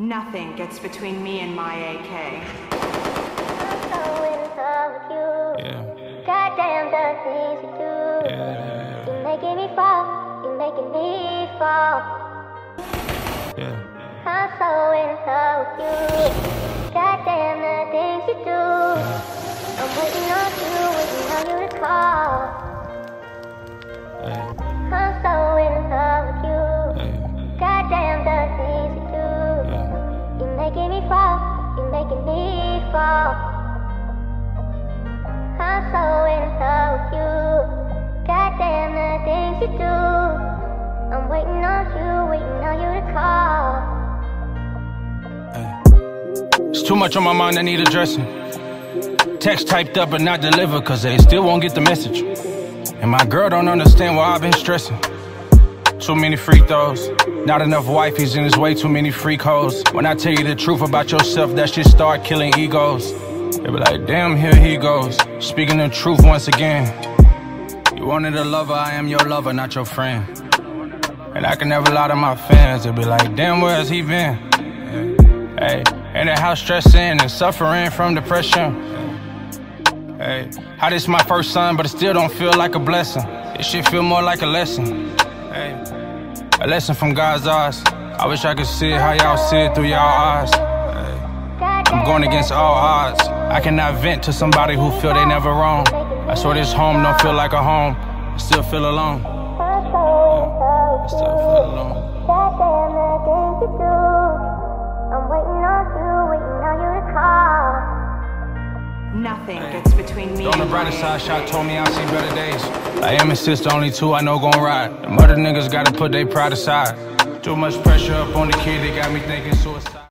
Nothing gets between me and my AK. I'm so in love with you. Yeah. Goddamn the things you do. Yeah. You're making me fall. You're making me fall. Yeah. I'm so in love with you. Goddamn the things you do. I'm waiting on you to call. Hey. I'm so in love with you. Hey. Goddamn the things you do. Yeah. You're making me fall. You're making me fall. I'm so in love with you. Goddamn the things you do. I'm waiting on you to call. It's too much on my mind, I need addressing. Text typed up but not delivered, cause they still won't get the message. And my girl don't understand why I've been stressing. Too many free throws, not enough wifeys, and there's way too many freak hoes. When I tell you the truth about yourself, that shit start killing egos. They be like, damn, here he goes, speaking the truth once again. You wanted a lover, I am your lover, not your friend. And I can never lie to my fans, they be like, damn, where has he been? Hey, in the house stressing and suffering from depression. Hey, how this my first son, but it still don't feel like a blessing. It should feel more like a lesson. Hey, a lesson from God's eyes. I wish I could see it how y'all see it through y'all eyes. Hey, I'm going against all odds. I cannot vent to somebody who feel they never wrong. I swear this home don't feel like a home. I still feel alone. I still feel alone. I'm waiting on you to call. Nothing gets between me On the and my brighter side, AK. shot told me I'll see better days. I am and sister, only two I know gon' ride. Them other niggas gotta put their pride aside. Too much pressure up on the kid, they got me thinking suicide.